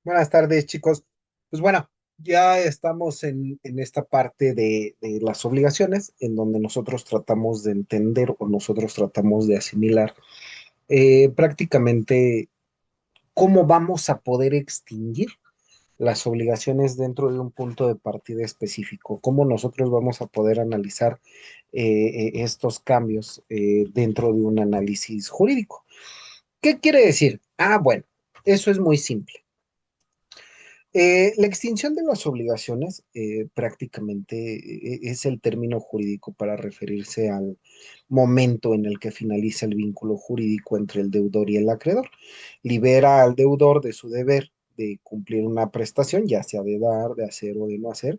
Buenas tardes, chicos. Pues bueno, ya estamos en esta parte de las obligaciones, en donde nosotros tratamos de entender o nosotros tratamos de asimilar prácticamente cómo vamos a poder extinguir las obligaciones dentro de un punto de partida específico, cómo nosotros vamos a poder analizar estos cambios dentro de un análisis jurídico. ¿Qué quiere decir? Ah, bueno, eso es muy simple. La extinción de las obligaciones prácticamente es el término jurídico para referirse al momento en el que finaliza el vínculo jurídico entre el deudor y el acreedor. Libera al deudor de su deber de cumplir una prestación, ya sea de dar, de hacer o de no hacer,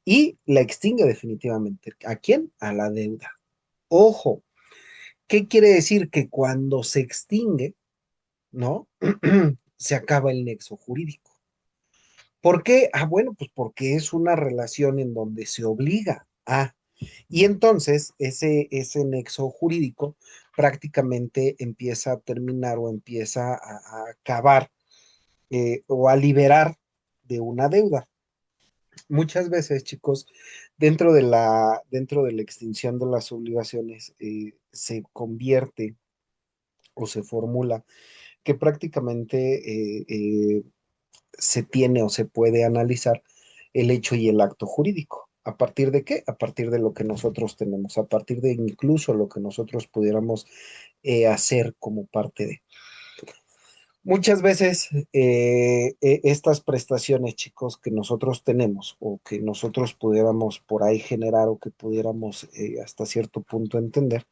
y la extingue definitivamente. ¿A quién? A la deuda. Ojo, ¿qué quiere decir? Que cuando se extingue, ¿no? Se acaba el nexo jurídico. ¿Por qué? Ah, bueno, pues porque es una relación en donde se obliga a. Y entonces ese nexo jurídico prácticamente empieza a terminar o empieza a acabar o a liberar de una deuda. Muchas veces, chicos, dentro de la extinción de las obligaciones, se convierte o se formula que prácticamente se tiene o se puede analizar el hecho y el acto jurídico. ¿A partir de qué? A partir de lo que nosotros tenemos, a partir de incluso lo que nosotros pudiéramos hacer como parte de. Muchas veces estas prestaciones, chicos, que nosotros tenemos o que nosotros pudiéramos por ahí generar o que pudiéramos hasta cierto punto entender,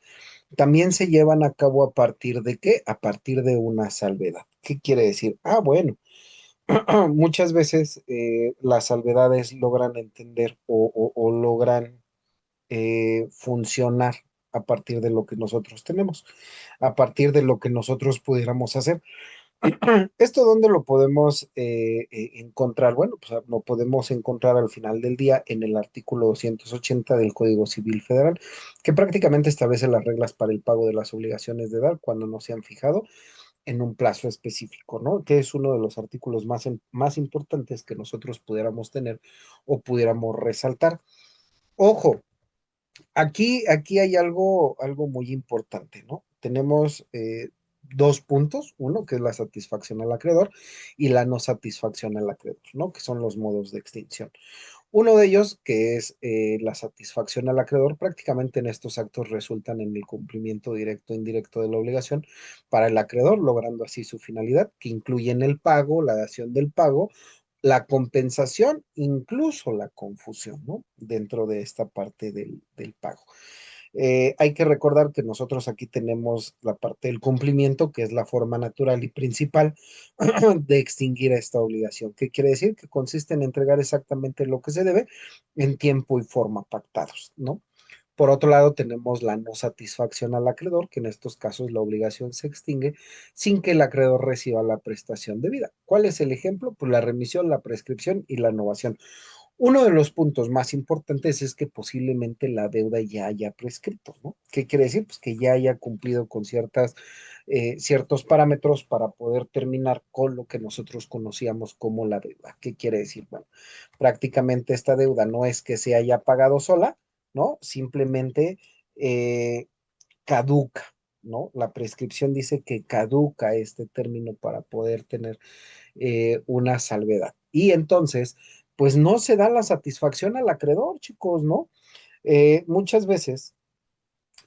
también se llevan a cabo a partir de qué? A partir de una salvedad. ¿Qué quiere decir? Ah, bueno, muchas veces las salvedades logran entender o logran funcionar a partir de lo que nosotros tenemos, a partir de lo que nosotros pudiéramos hacer. ¿Esto dónde lo podemos encontrar? Bueno, pues lo podemos encontrar al final del día en el artículo 280 del Código Civil Federal, que prácticamente establece las reglas para el pago de las obligaciones de edad cuando no se han fijado en un plazo específico, ¿no? Que es uno de los artículos más importantes que nosotros pudiéramos tener o pudiéramos resaltar. Ojo, aquí hay algo muy importante, ¿no? Tenemos dos puntos, uno que es la satisfacción al acreedor y la no satisfacción al acreedor, ¿no? Que son los modos de extinción. Uno de ellos, que es la satisfacción al acreedor, prácticamente en estos actos resultan en el cumplimiento directo e indirecto de la obligación para el acreedor, logrando así su finalidad, que incluyen el pago, la dación del pago, la compensación, incluso la confusión, ¿no? Dentro de esta parte del pago. Hay que recordar que nosotros aquí tenemos la parte del cumplimiento, que es la forma natural y principal de extinguir esta obligación. ¿Qué quiere decir? Que consiste en entregar exactamente lo que se debe en tiempo y forma pactados, ¿no? Por otro lado, tenemos la no satisfacción al acreedor, que en estos casos la obligación se extingue sin que el acreedor reciba la prestación debida. ¿Cuál es el ejemplo? Pues la remisión, la prescripción y la innovación. Uno de los puntos más importantes es que posiblemente la deuda ya haya prescrito, ¿no? ¿Qué quiere decir? Pues que ya haya cumplido con ciertos parámetros para poder terminar con lo que nosotros conocíamos como la deuda. ¿Qué quiere decir? Bueno, prácticamente esta deuda no es que se haya pagado sola, ¿no? Simplemente eh, caduca, ¿no? La prescripción dice que caduca este término para poder tener una salvedad. Y entonces, pues no se da la satisfacción al acreedor, chicos, ¿no? Muchas veces,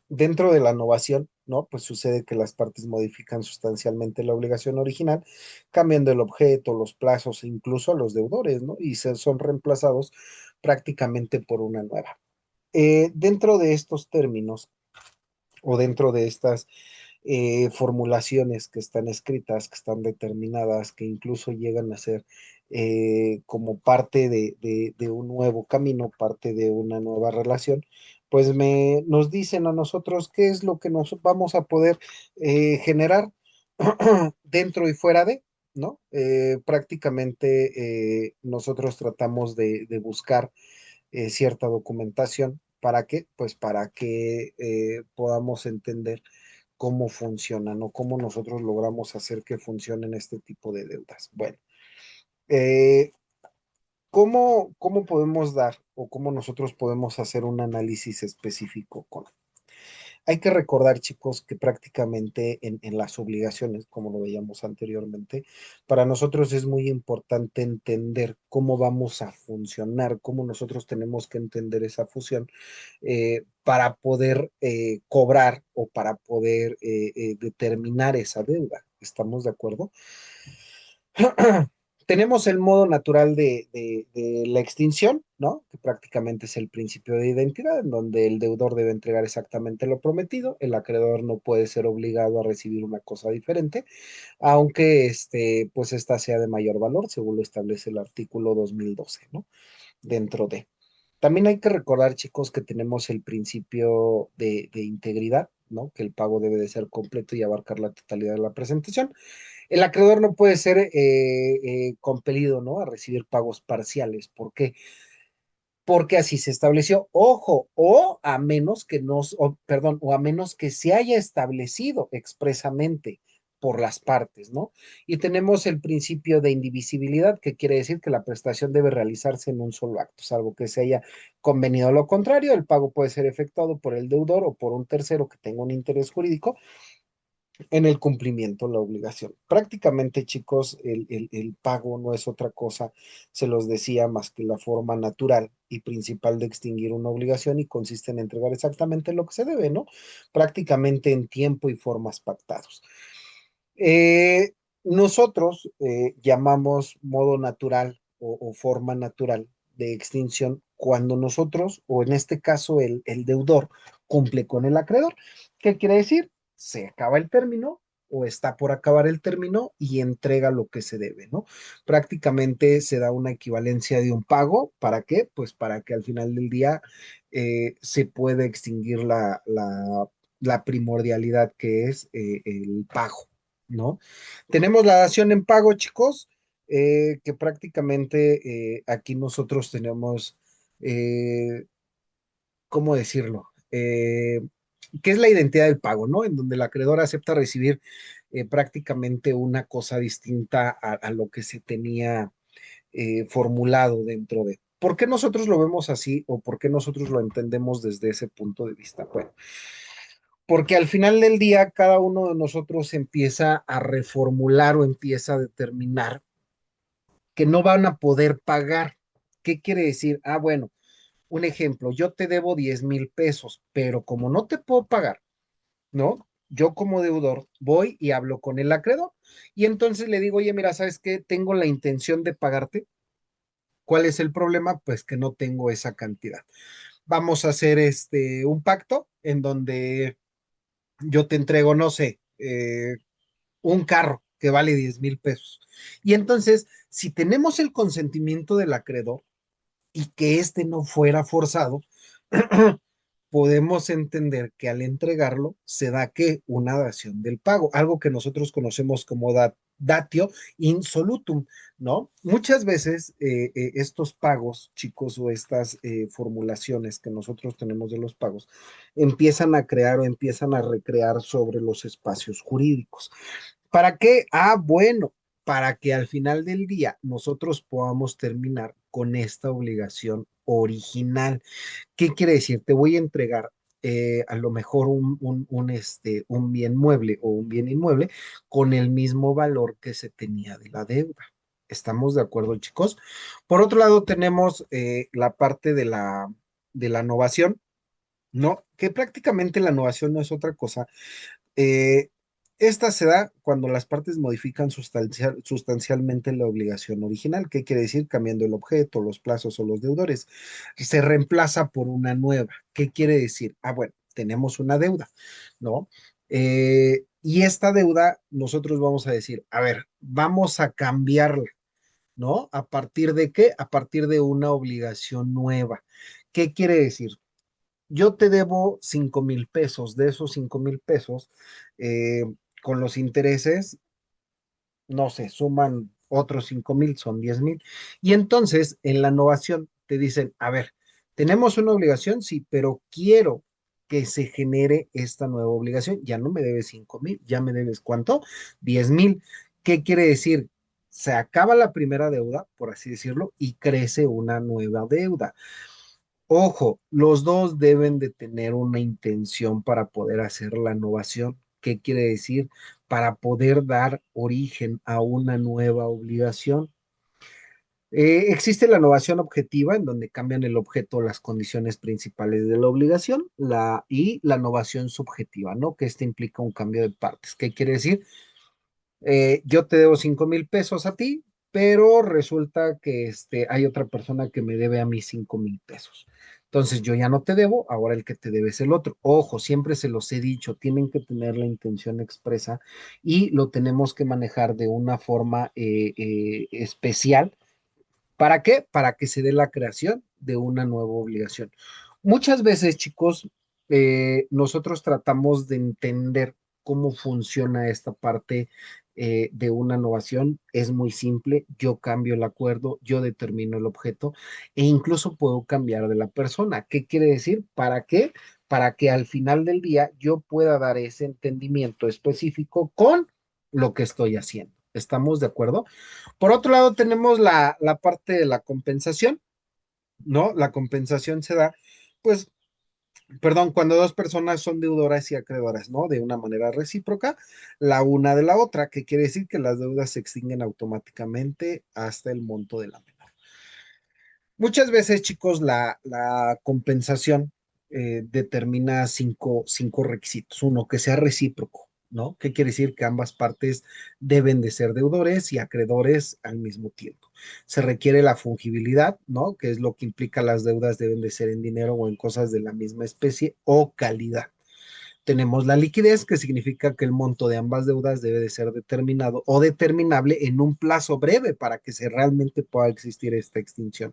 dentro de la innovación, ¿no? Pues sucede que las partes modifican sustancialmente la obligación original, cambiando el objeto, los plazos e incluso a los deudores, ¿no? Y son reemplazados prácticamente por una nueva. Dentro de estos términos o dentro de estas formulaciones que están escritas, que están determinadas, que incluso llegan a ser como parte de un nuevo camino, parte de una nueva relación, pues nos dicen a nosotros qué es lo que nos vamos a poder generar dentro y fuera de, ¿no? Prácticamente nosotros tratamos de buscar cierta documentación. ¿Para qué? Pues para que podamos entender cómo funcionan o cómo nosotros logramos hacer que funcionen este tipo de deudas. Bueno, Eh, ¿cómo podemos dar o cómo nosotros podemos hacer un análisis específico con? Hay que recordar, chicos, que prácticamente en las obligaciones, como lo veíamos anteriormente, para nosotros es muy importante entender cómo vamos a funcionar, cómo nosotros tenemos que entender esa fusión para poder cobrar o para poder determinar esa deuda. ¿Estamos de acuerdo? Tenemos el modo natural de la extinción, ¿no? Que prácticamente es el principio de identidad, en donde el deudor debe entregar exactamente lo prometido, el acreedor no puede ser obligado a recibir una cosa diferente, aunque pues esta sea de mayor valor, según lo establece el artículo 2012, ¿no? Dentro de. También hay que recordar, chicos, que tenemos el principio de integridad, ¿no? Que el pago debe de ser completo y abarcar la totalidad de la presentación. El acreedor no puede ser compelido, ¿no? A recibir pagos parciales. ¿Por qué? Porque así se estableció. Ojo, o a menos que perdón, o a menos que se haya establecido expresamente por las partes, ¿no? Y tenemos el principio de indivisibilidad, que quiere decir que la prestación debe realizarse en un solo acto, salvo que se haya convenido lo contrario, el pago puede ser efectuado por el deudor o por un tercero que tenga un interés jurídico en el cumplimiento de la obligación. Prácticamente, chicos, el pago no es otra cosa, se los decía, más que la forma natural y principal de extinguir una obligación y consiste en entregar exactamente lo que se debe, ¿no? Prácticamente en tiempo y formas pactados. Eh, nosotros llamamos modo natural o forma natural de extinción cuando nosotros, o en este caso el deudor, cumple con el acreedor. ¿Qué quiere decir? Se acaba el término o está por acabar el término y entrega lo que se debe, ¿no? Prácticamente se da una equivalencia de un pago. ¿Para qué? Pues para que al final del día se pueda extinguir la primordialidad que es el pago. ¿No? Tenemos la dación en pago, chicos, que prácticamente aquí nosotros tenemos, ¿cómo decirlo? ¿Qué es la identidad del pago, ¿no? En donde el acreedor acepta recibir prácticamente una cosa distinta a lo que se tenía formulado dentro de. ¿Por qué nosotros lo vemos así o por qué nosotros lo entendemos desde ese punto de vista? Bueno, porque al final del día cada uno de nosotros empieza a reformular o empieza a determinar que no van a poder pagar. ¿Qué quiere decir? Ah, bueno, un ejemplo, yo te debo 10,000 pesos, pero como no te puedo pagar, ¿no? Yo como deudor voy y hablo con el acreedor y entonces le digo, oye, mira, ¿sabes qué? Tengo la intención de pagarte. ¿Cuál es el problema? Pues que no tengo esa cantidad. Vamos a hacer un pacto en donde yo te entrego, no sé, un carro que vale 10,000 pesos. Y entonces, si tenemos el consentimiento del acreedor y que éste no fuera forzado, podemos entender que al entregarlo se da que una dación del pago, algo que nosotros conocemos como datio insolutum, ¿no? Muchas veces estos pagos, chicos, o estas formulaciones que nosotros tenemos de los pagos, empiezan a crear o empiezan a recrear sobre los espacios jurídicos. ¿Para qué? Ah, bueno, para que al final del día nosotros podamos terminar con esta obligación original. ¿Qué quiere decir? Te voy a entregar a lo mejor un bien mueble o un bien inmueble con el mismo valor que se tenía de la deuda. ¿Estamos de acuerdo, chicos? Por otro lado, tenemos la parte de la novación, ¿no? Que prácticamente la novación no es otra cosa eh, esta se da cuando las partes modifican sustancialmente la obligación original. ¿Qué quiere decir? Cambiando el objeto, los plazos o los deudores. Se reemplaza por una nueva. ¿Qué quiere decir? Ah, bueno, tenemos una deuda, ¿no? Y esta deuda, nosotros vamos a decir, a ver, vamos a cambiarla, ¿no? ¿A partir de qué? A partir de una obligación nueva. ¿Qué quiere decir? Yo te debo 5,000 pesos, de esos 5,000 pesos, eh, con los intereses, no sé, suman otros 5,000, son 10,000. Y entonces en la innovación te dicen, a ver, tenemos una obligación, sí, pero quiero que se genere esta nueva obligación. Ya no me debes 5,000, ya me debes ¿cuánto? 10,000. ¿Qué quiere decir? se acaba la primera deuda, por así decirlo, y crece una nueva deuda. Ojo, los dos deben de tener una intención para poder hacer la innovación. ¿Qué quiere decir? Para poder dar origen a una nueva obligación. Existe la innovación objetiva, en donde cambian el objeto o las condiciones principales de la obligación, y la innovación subjetiva, ¿no? Que este implica un cambio de partes. ¿Qué quiere decir? Yo te debo 5,000 pesos a ti, pero resulta que hay otra persona que me debe a mí 5,000 pesos. Entonces yo ya no te debo, ahora el que te debe es el otro. Ojo, siempre se los he dicho, tienen que tener la intención expresa y lo tenemos que manejar de una forma especial. ¿Para qué? Para que se dé la creación de una nueva obligación. Muchas veces, chicos, nosotros tratamos de entender cómo funciona esta parte de una innovación. Es muy simple. Yo cambio el acuerdo, yo determino el objeto e incluso puedo cambiar de la persona. ¿Qué quiere decir? ¿Para qué? Para que al final del día yo pueda dar ese entendimiento específico con lo que estoy haciendo. ¿Estamos de acuerdo? Por otro lado, tenemos la parte de la compensación, ¿no? La compensación se da, pues, perdón, cuando dos personas son deudoras y acreedoras, ¿no? De una manera recíproca, la una de la otra, que quiere decir que las deudas se extinguen automáticamente hasta el monto de la menor. Muchas veces, chicos, la compensación determina cinco requisitos. Uno, que sea recíproco, ¿no? ¿Qué quiere decir? Que ambas partes deben de ser deudores y acreedores al mismo tiempo. Se requiere la fungibilidad, ¿no? Que es lo que implica las deudas deben de ser en dinero o en cosas de la misma especie o calidad. Tenemos la liquidez, que significa que el monto de ambas deudas debe de ser determinado o determinable en un plazo breve para que se realmente pueda existir esta extinción.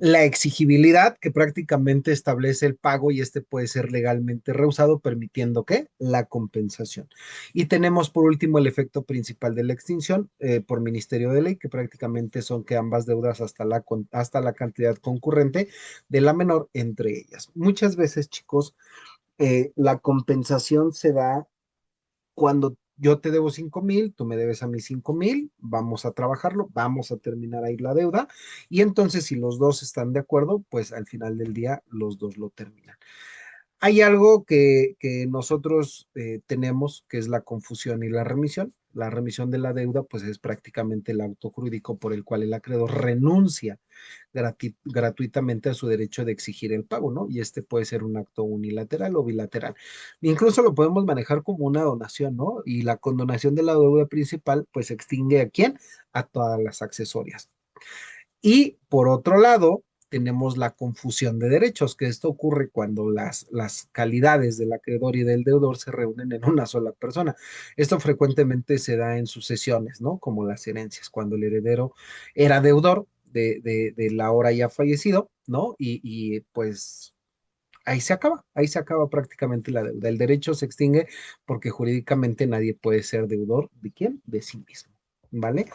La exigibilidad, que prácticamente establece el pago y este puede ser legalmente rehusado, permitiendo que la compensación. Y tenemos por último el efecto principal de la extinción por ministerio de ley, que prácticamente son que ambas deudas hasta la cantidad concurrente de la menor entre ellas. Muchas veces, chicos, la compensación se da cuando yo te debo 5,000, tú me debes a mí 5,000, vamos a trabajarlo, vamos a terminar ahí la deuda y entonces si los dos están de acuerdo, pues al final del día los dos lo terminan. Hay algo que nosotros tenemos, que es la confusión y la remisión. La remisión de la deuda, pues es prácticamente el acto jurídico por el cual el acreedor renuncia gratuitamente a su derecho de exigir el pago, ¿no? Y este puede ser un acto unilateral o bilateral. Incluso lo podemos manejar como una donación, ¿no? Y la condonación de la deuda principal, pues extingue a quién? A todas las accesorias. Y por otro lado, tenemos la confusión de derechos, que esto ocurre cuando las calidades del acreedor y del deudor se reúnen en una sola persona. Esto frecuentemente se da en sucesiones, ¿no? Como las herencias, cuando el heredero era deudor de la ahora ya fallecido, ¿no? Y pues ahí se acaba prácticamente la deuda. El derecho se extingue porque jurídicamente nadie puede ser deudor de quién, de sí mismo, ¿vale?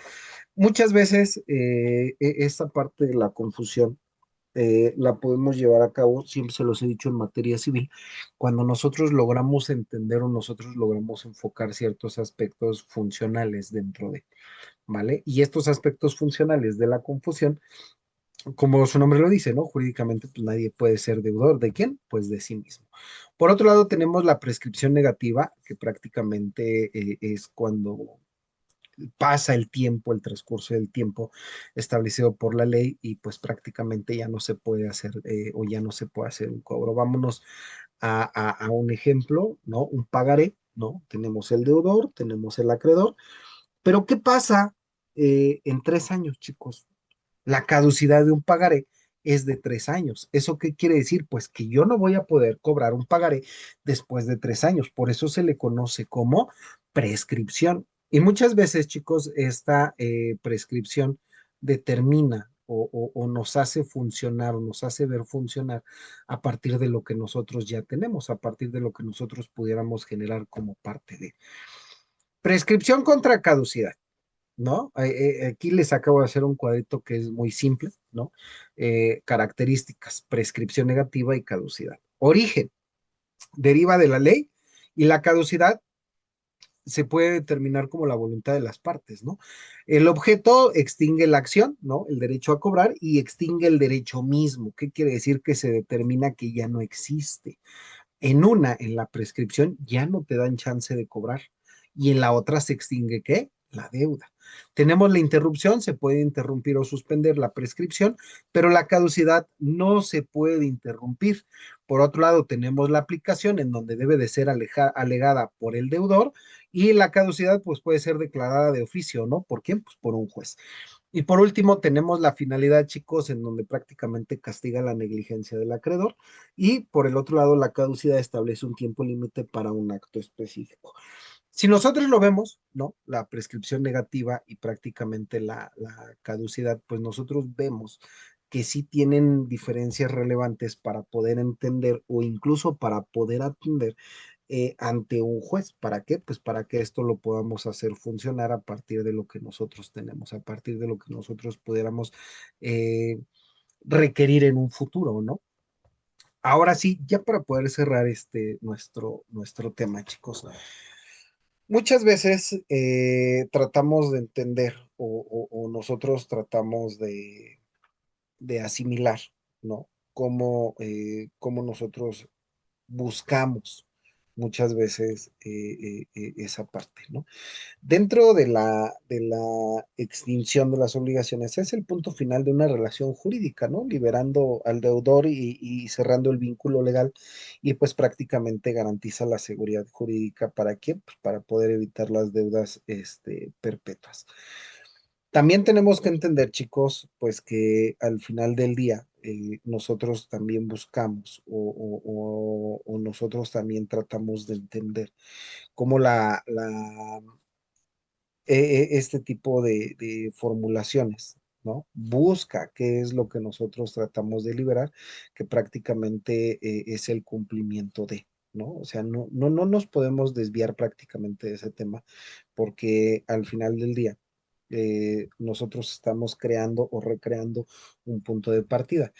Muchas veces esta parte de la confusión la podemos llevar a cabo, siempre se los he dicho en materia civil, cuando nosotros logramos entender o nosotros logramos enfocar ciertos aspectos funcionales dentro de, ¿vale? Y estos aspectos funcionales de la confusión, como su nombre lo dice, ¿no? Jurídicamente, pues nadie puede ser deudor. ¿De quién? Pues de sí mismo. Por otro lado, tenemos la prescripción negativa, que prácticamente es cuando pasa el tiempo, el transcurso del tiempo establecido por la ley y pues prácticamente ya no se puede hacer o ya no se puede hacer un cobro. Vámonos a un ejemplo, ¿no? Un pagaré, ¿no? Tenemos el deudor, tenemos el acreedor, pero ¿qué pasa en 3 años, chicos? La caducidad de un pagaré es de 3 años. ¿Eso qué quiere decir? Pues que yo no voy a poder cobrar un pagaré después de 3 años. Por eso se le conoce como prescripción. Y muchas veces, chicos, esta prescripción determina o nos hace funcionar o nos hace ver funcionar a partir de lo que nosotros ya tenemos, a partir de lo que nosotros pudiéramos generar como parte de prescripción contra caducidad. ¿No? Aquí les acabo de hacer un cuadrito que es muy simple, ¿no? Características, prescripción negativa y caducidad. Origen, deriva de la ley y la caducidad se puede determinar como la voluntad de las partes, ¿no? El objeto extingue la acción, ¿no? El derecho a cobrar y extingue el derecho mismo. ¿Qué quiere decir? Que se determina que ya no existe. En la prescripción, ya no te dan chance de cobrar. Y en la otra se extingue, ¿qué? La deuda. Tenemos la interrupción, se puede interrumpir o suspender la prescripción, pero la caducidad no se puede interrumpir. Por otro lado, tenemos la aplicación en donde debe de ser alegada por el deudor y la caducidad pues puede ser declarada de oficio, ¿no? ¿Por quién? Pues por un juez. Y por último, tenemos la finalidad, chicos, en donde prácticamente castiga la negligencia del acreedor. Y por el otro lado, la caducidad establece un tiempo límite para un acto específico. Si nosotros lo vemos, ¿no? La prescripción negativa y prácticamente la caducidad, pues nosotros vemos que sí tienen diferencias relevantes para poder entender o incluso para poder atender ante un juez. ¿Para qué? Pues para que esto lo podamos hacer funcionar a partir de lo que nosotros tenemos, a partir de lo que nosotros pudiéramos eh, requerir en un futuro, ¿no? Ahora sí, ya para poder cerrar nuestro tema, chicos. Muchas veces tratamos de entender o nosotros tratamos de asimilar, ¿no? Cómo nosotros buscamos muchas veces esa parte, ¿no? Dentro de la extinción de las obligaciones, es el punto final de una relación jurídica, ¿no? Liberando al deudor y cerrando el vínculo legal y pues prácticamente garantiza la seguridad jurídica. ¿Para qué? Pues para poder evitar las deudas perpetuas. También tenemos que entender, chicos, pues que al final del día nosotros también buscamos o nosotros también tratamos de entender cómo este tipo de formulaciones, ¿no? Busca qué es lo que nosotros tratamos de liberar, que prácticamente es el cumplimiento de, ¿no? O sea, no nos podemos desviar prácticamente de ese tema, porque al final del día nosotros estamos creando o recreando un punto de partida.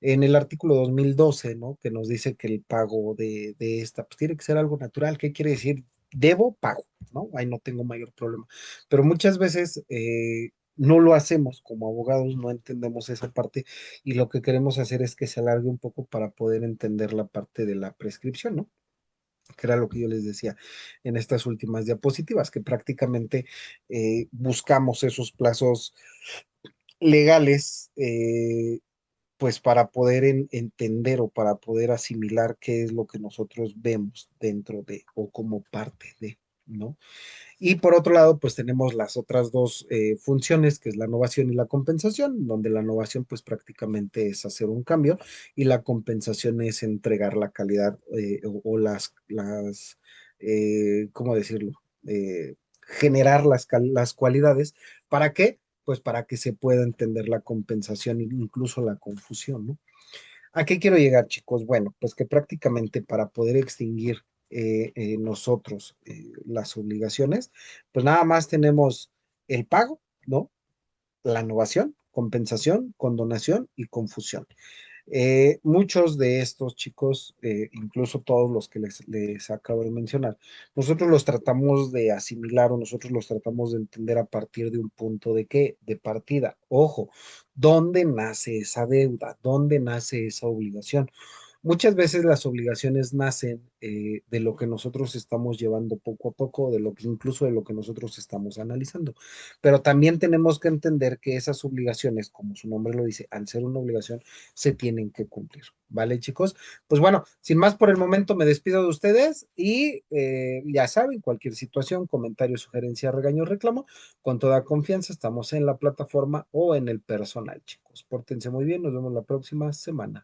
En el artículo 2012, ¿no? Que nos dice que el pago de esta, pues tiene que ser algo natural. ¿Qué quiere decir? Debo, pago, ¿no? Ahí no tengo mayor problema. Pero muchas veces no lo hacemos como abogados, no entendemos esa parte y lo que queremos hacer es que se alargue un poco para poder entender la parte de la prescripción, ¿no? Que era lo que yo les decía en estas últimas diapositivas, que prácticamente buscamos esos plazos legales, pues para poder entender o para poder asimilar qué es lo que nosotros vemos dentro de o como parte de, ¿no? Y por otro lado, pues tenemos las otras dos funciones, que es la innovación y la compensación, donde la innovación pues prácticamente es hacer un cambio y la compensación es entregar la calidad o ¿cómo decirlo? Generar las cualidades. ¿Para qué? Pues para que se pueda entender la compensación e incluso la confusión, ¿no? ¿A qué quiero llegar, chicos? Bueno, pues que prácticamente para poder extinguir nosotros las obligaciones, pues nada más tenemos el pago, ¿no? La innovación, compensación, condonación y confusión. Muchos de estos chicos, incluso todos los que les acabo de mencionar, nosotros los tratamos de asimilar o nosotros los tratamos de entender a partir de un punto de qué, de partida. Ojo, ¿dónde nace esa deuda? ¿Dónde nace esa obligación? Muchas veces las obligaciones nacen de lo que nosotros estamos llevando poco a poco, de lo que incluso de lo que nosotros estamos analizando. Pero también tenemos que entender que esas obligaciones, como su nombre lo dice, al ser una obligación, se tienen que cumplir. ¿Vale, chicos? Pues bueno, sin más por el momento me despido de ustedes y ya saben, cualquier situación, comentario, sugerencia, regaño, reclamo, con toda confianza estamos en la plataforma o en el personal, chicos. Pórtense muy bien, nos vemos la próxima semana.